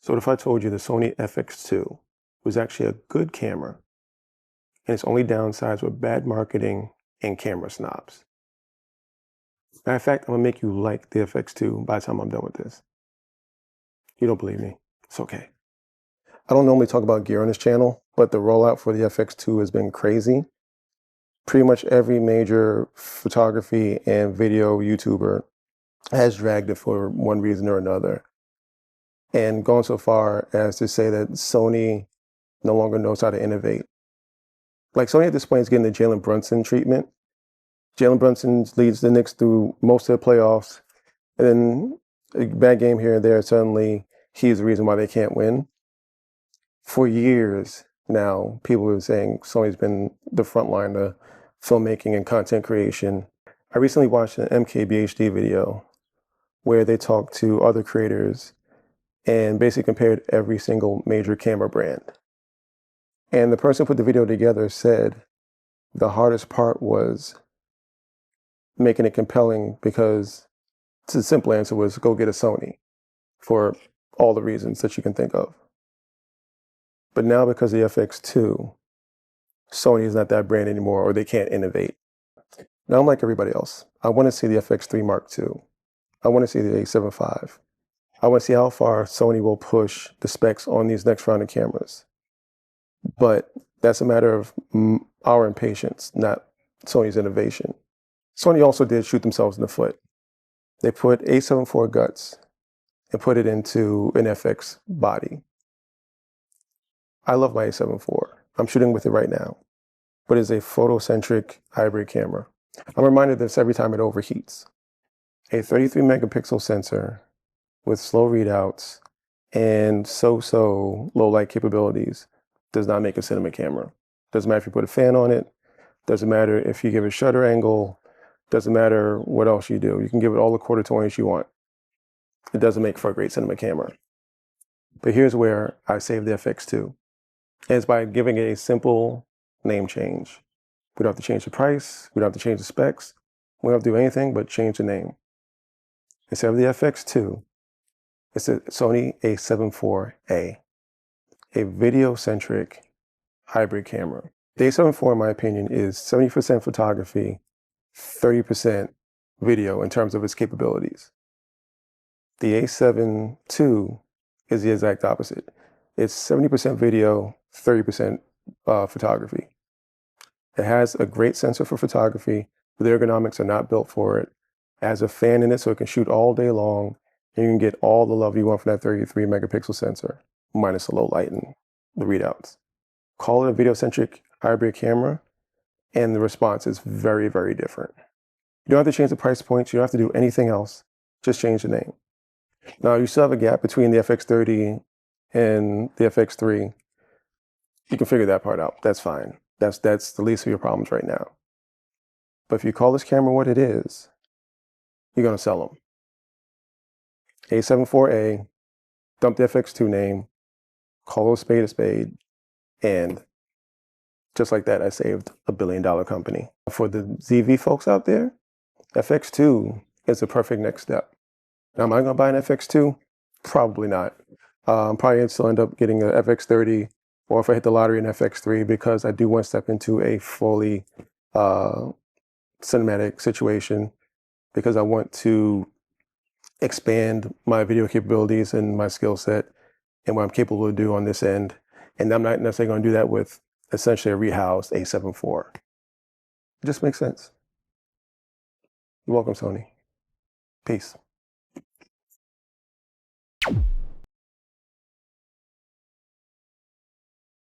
So if I told you the Sony FX2 was actually a good camera, and its only downsides were bad marketing and camera snobs. Matter of fact, I'm gonna make you like the FX2 by the time I'm done with this. You don't believe me? It's okay. I don't normally talk about gear on this channel, but the rollout for the FX2 has been crazy. Pretty much every major photography and video YouTuber has dragged it for one reason or another. And gone so far as to say that Sony no longer knows how to innovate. Like Sony at this point is getting the Jalen Brunson treatment. Jalen Brunson leads the Knicks through most of the playoffs, and then a bad game here and there, suddenly he's the reason why they can't win. For years now, people have been saying Sony's been the front line of filmmaking and content creation. I recently watched an MKBHD video where they talked to other creators and basically compared every single major camera brand. And the person who put the video together said the hardest part was making it compelling because the simple answer was go get a Sony for all the reasons that you can think of. But now because of the FX2, Sony is not that brand anymore, or they can't innovate. Now I'm like everybody else. I want to see the FX3 Mark II. I want to see the A7 IV. I want to see how far Sony will push the specs on these next round of cameras. But that's a matter of our impatience, not Sony's innovation. Sony also did shoot themselves in the foot. They put A7 IV guts and put it into an FX body. I love my A7 IV. I'm shooting with it right now, but it's a photocentric hybrid camera. I'm reminded of this every time it overheats. A 33 megapixel sensor with slow readouts and so-so low light capabilities does not make a cinema camera. Doesn't matter if you put a fan on it, doesn't matter if you give it shutter angle, doesn't matter what else you do. You can give it all the quarter 20s you want. It doesn't make for a great cinema camera. But here's where I save the FX2. And it's by giving it a simple name change. We don't have to change the price, we don't have to change the specs, we don't have to do anything but change the name. Instead of the FX2, it's a Sony A7 IV-A, a video-centric hybrid camera. The A7 IV, in my opinion, is 70% photography, 30% video in terms of its capabilities. The A7 II is the exact opposite. It's 70% video, 30% photography. It has a great sensor for photography, but the ergonomics are not built for it. It has a fan in it so it can shoot all day long, and you can get all the love you want from that 33 megapixel sensor, minus the low light and the readouts. Call it a video-centric hybrid camera, and the response is very, very different. You don't have to change the price points, you don't have to do anything else, just change the name. Now, you still have a gap between the FX30 and the FX3. You can figure that part out, that's fine. That's the least of your problems right now. But if you call this camera what it is, you're gonna sell them. A7 IV-A, dump the FX2 name, call a spade, and just like that, I saved $1 billion company. For the ZV folks out there, FX2 is the perfect next step. Now, am I gonna buy an FX2? Probably not. I'm probably gonna still end up getting an FX30, or if I hit the lottery, an FX3, because I do want to step into a fully cinematic situation, because I want to expand my video capabilities and my skill set and what I'm capable to do on this end. And I'm not necessarily going to do that with essentially a rehoused A7 IV. It just makes sense. You're welcome, Sony. Peace.